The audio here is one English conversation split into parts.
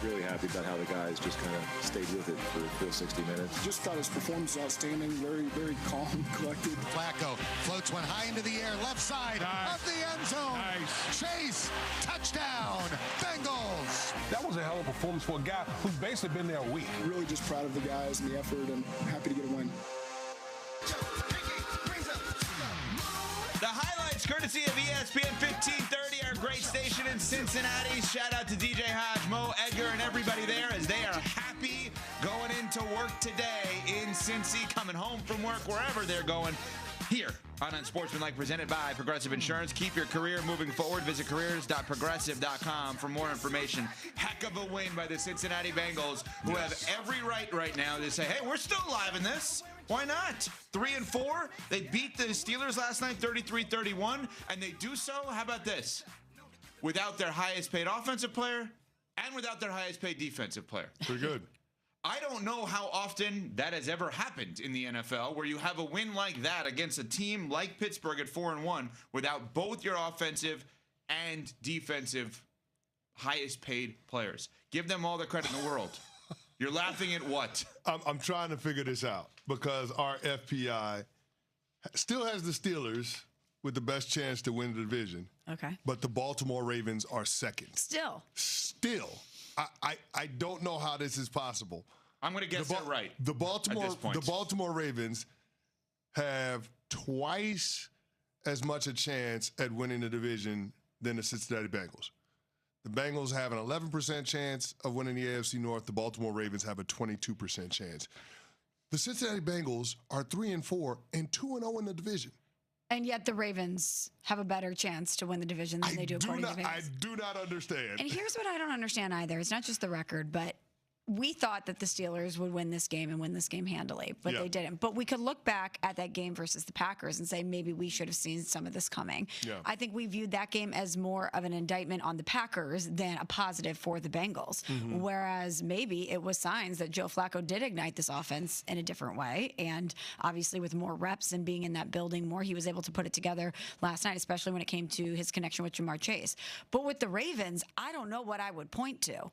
Really happy about how the guys just kind of stayed with it for the full 60 minutes. Just thought his performance was outstanding. Very, very calm, collected. Flacco floats one high into the air, left side of the end zone. Nice. Chase, touchdown, Bengals. That was a hell of a performance for a guy who's basically been there a week. Really just proud of the guys and the effort, and happy to get a win. The highlights courtesy of ESPN 1530, our great station in Cincinnati. Shout out to DJ Hodge, Mo, Edgar, and everybody there as they are happy going into work today in Cincy, coming home from work, wherever they're going. Here on Unsportsmanlike, presented by Progressive Insurance. Keep your career moving forward. Visit careers.progressive.com for more information. Heck of a win by the Cincinnati Bengals, who have every right now to say, hey, we're still alive in this. Why not? 3-4. They beat the Steelers last night 33-31, and they do so, how about this? Without their highest paid offensive player and without their highest paid defensive player. Pretty good. I don't know how often that has ever happened in the NFL where you have a win like that against a team like Pittsburgh at 4-1 without both your offensive and defensive highest paid players. Give them all the credit in the world. You're laughing at what? I'm trying to figure this out because our FPI still has the Steelers with the best chance to win the division. Okay. But the Baltimore Ravens are second. Still. I don't know how this is possible. I'm going to guess they're right. The Baltimore Ravens have twice as much a chance at winning the division than the Cincinnati Bengals. The Bengals have an 11% chance of winning the AFC North. The Baltimore Ravens have a 22% chance. The Cincinnati Bengals are 3-4 and 2-0 in the division. And yet the Ravens have a better chance to win the division than they do according to Vegas. I do not understand. And here's what I don't understand either. It's not just the record, but we thought that the Steelers would win this game and win this game handily, but they didn't. But we could look back at that game versus the Packers and say maybe we should have seen some of this coming. Yeah. I think we viewed that game as more of an indictment on the Packers than a positive for the Bengals, whereas maybe it was signs that Joe Flacco did ignite this offense in a different way, and obviously with more reps and being in that building more, he was able to put it together last night, especially when it came to his connection with Jamar Chase. But with the Ravens, I don't know what I would point to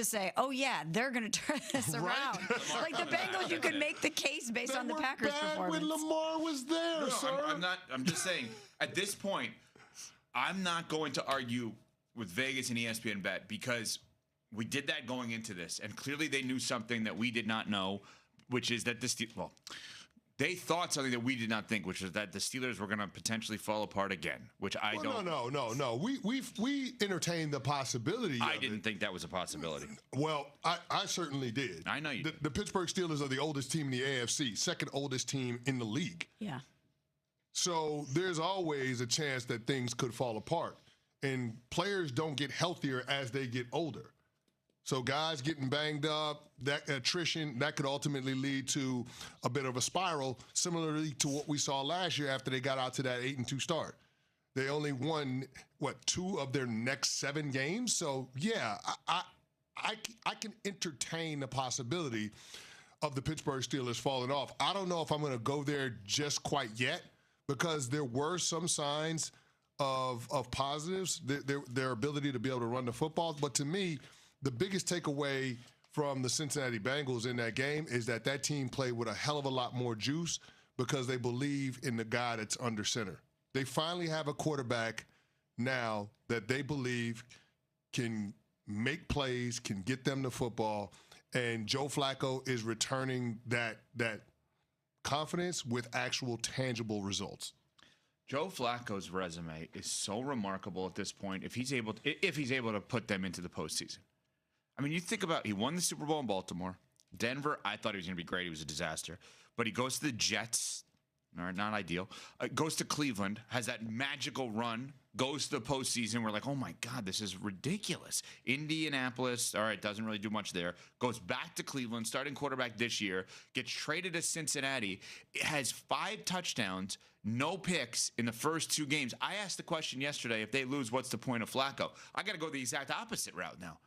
say, oh, yeah, they're going to turn this around. Like the Bengals, you could make the case based on the Packers' performance. When Lamar was there, sir. I'm just saying, at this point, I'm not going to argue with Vegas and ESPN Bet because we did that going into this, and clearly they knew something that we did not know, which is that they thought something that we did not think, which was that the Steelers were going to potentially fall apart again, which I don't. No. We entertained the possibility. I didn't think that was a possibility. Well, I certainly did. I know you did. The Pittsburgh Steelers are the oldest team in the AFC, second oldest team in the league. Yeah. So there's always a chance that things could fall apart. And players don't get healthier as they get older. So guys getting banged up, that attrition, that could ultimately lead to a bit of a spiral, similarly to what we saw last year after they got out to that 8-2 start. They only won, 2 of their next 7 games? So, yeah, I can entertain the possibility of the Pittsburgh Steelers falling off. I don't know if I'm going to go there just quite yet because there were some signs of positives, their ability to be able to run the football. But to me, the biggest takeaway from the Cincinnati Bengals in that game is that team played with a hell of a lot more juice because they believe in the guy that's under center. They finally have a quarterback now that they believe can make plays, can get them the football, and Joe Flacco is returning that confidence with actual tangible results. Joe Flacco's resume is so remarkable at this point if he's able to put them into the postseason. I mean, you think about, he won the Super Bowl in Baltimore. Denver, I thought he was going to be great. He was a disaster. But he goes to the Jets. Not ideal. Goes to Cleveland, has that magical run, goes to the postseason. We're like, oh, my God, this is ridiculous. Indianapolis, all right, doesn't really do much there. Goes back to Cleveland, starting quarterback this year. Gets traded to Cincinnati. Has 5 touchdowns, no picks in the first 2 games. I asked the question yesterday, if they lose, what's the point of Flacco? I got to go the exact opposite route now.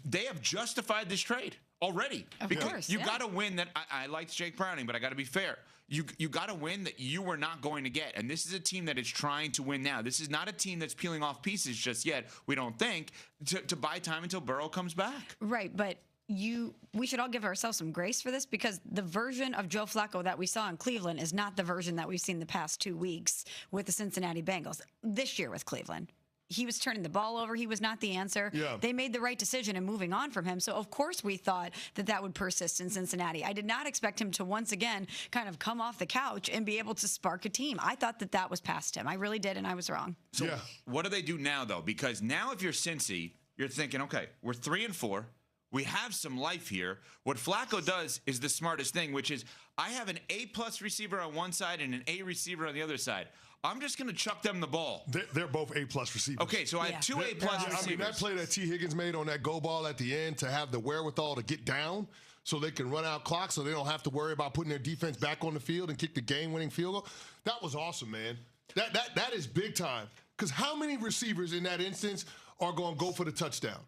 They have justified this trade already. Of course, You yeah. got to win that. I liked Jake Browning, but I got to be fair. You got to win that you were not going to get. And this is a team that is trying to win now. This is not a team that's peeling off pieces just yet, we don't think, to buy time until Burrow comes back. Right, but we should all give ourselves some grace for this, because the version of Joe Flacco that we saw in Cleveland is not the version that we've seen the past 2 weeks with the Cincinnati Bengals. This year with Cleveland, he was turning the ball over. He was not the answer. Yeah. They made the right decision in moving on from him. So, of course, we thought that would persist in Cincinnati. I did not expect him to once again kind of come off the couch and be able to spark a team. I thought that was past him. I really did, and I was wrong. So what do they do now, though? Because now if you're Cincy, you're thinking, okay, we're 3-4. We have some life here. What Flacco does is the smartest thing, which is I have an A-plus receiver on one side and an A receiver on the other side. I'm just going to chuck them the ball. They're both A-plus receivers. Okay, so I have 2 A-plus receivers. I mean, that play that T. Higgins made on that go ball at the end to have the wherewithal to get down so they can run out clock so they don't have to worry about putting their defense back on the field and kick the game-winning field goal. That was awesome, man. That is big time. Because how many receivers in that instance are going to go for the touchdown?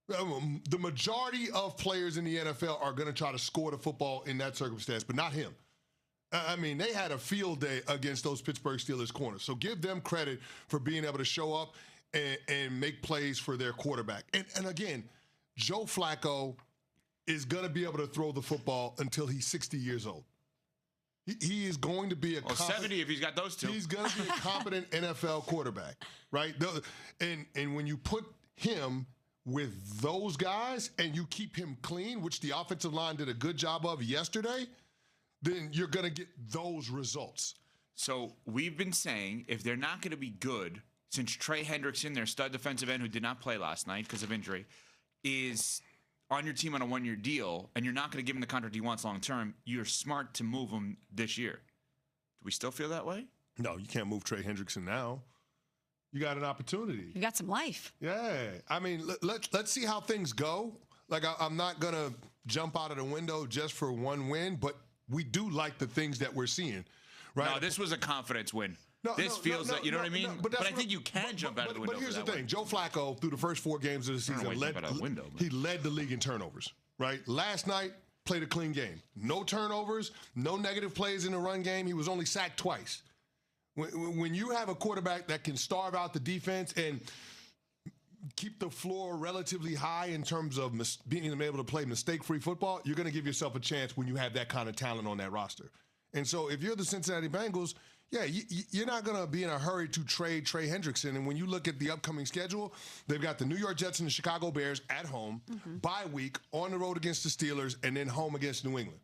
The majority of players in the NFL are going to try to score the football in that circumstance, but not him. I mean, they had a field day against those Pittsburgh Steelers corners. So give them credit for being able to show up and make plays for their quarterback. And again, Joe Flacco is going to be able to throw the football until he's 60 years old. He is going to be 70 if he's got those two. He's going to be a competent NFL quarterback, right? And when you put him with those guys and you keep him clean, which the offensive line did a good job of yesterday, then you're going to get those results. So we've been saying if they're not going to be good, since Trey Hendrickson, their stud defensive end who did not play last night because of injury, is on your team on a 1-year deal, and you're not going to give him the contract he wants long term, you're smart to move him this year. Do we still feel that way? No, you can't move Trey Hendrickson now. You got an opportunity. You got some life. Yeah. I mean, let's see how things go. Like, I'm not going to jump out of the window just for one win, but we do like the things that we're seeing, right? No, this was a confidence win. This feels like, you know what I mean? But I think you can jump out of the window. But here's the thing. Joe Flacco, through the first 4 games of the season, he led the league in turnovers, right? Last night, played a clean game. No turnovers, no negative plays in the run game. He was only sacked twice. When you have a quarterback that can starve out the defense and keep the floor relatively high in terms of being able to play mistake-free football, you're going to give yourself a chance when you have that kind of talent on that roster. And so if you're the Cincinnati Bengals, you're not going to be in a hurry to trade Trey Hendrickson. And when you look at the upcoming schedule, they've got the New York Jets and the Chicago Bears at home, bye week, on the road against the Steelers, and then home against New England.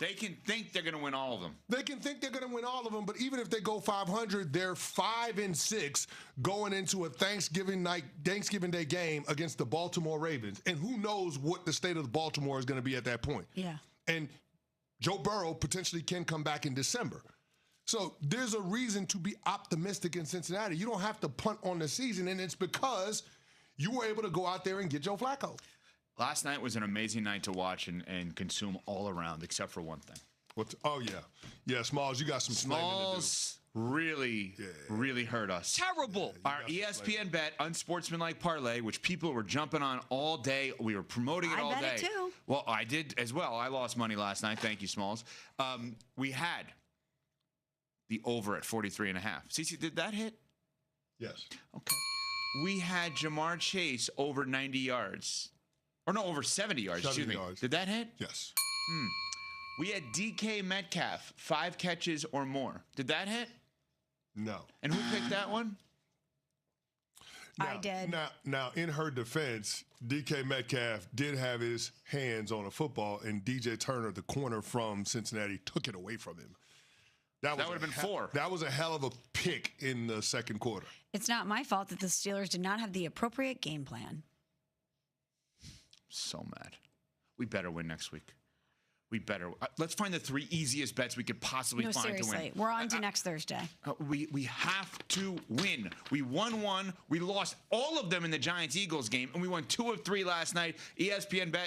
They can think they're going to win all of them. They can think they're going to win all of them, but even if they go 500, they're 5-6 going into a Thanksgiving Day game against the Baltimore Ravens. And who knows what the state of Baltimore is going to be at that point. Yeah. And Joe Burrow potentially can come back in December. So there's a reason to be optimistic in Cincinnati. You don't have to punt on the season, and it's because you were able to go out there and get Joe Flacco. Last night was an amazing night to watch and consume all around, except for one thing. Yeah, Smalls, you got some explaining to do. Smalls really hurt us. Terrible. Our ESPN bet unsportsmanlike parlay, which people were jumping on all day. We were promoting it all day. I bet it too. Well, I did as well. I lost money last night. Thank you, Smalls. We had the over at 43.5. Cincy, did that hit? Yes. Okay. We had Jamar Chase over 90 yards. Or no, over 70 yards. 70 excuse me. yards. Did that hit? Yes. We had DK Metcalf, 5 catches or more. Did that hit? No. And who picked that one? I did. Now, in her defense, DK Metcalf did have his hands on a football, and DJ Turner, the corner from Cincinnati, took it away from him. That would have been 4. That was a hell of a pick in the second quarter. It's not my fault that the Steelers did not have the appropriate game plan. So mad. We better win next week. We better. Let's find the 3 easiest bets we could possibly find seriously. to win. We're on to next Thursday. We have to win. We won 1. We lost all of them in the Giants-Eagles game, and we won 2 of 3 last night. ESPN bet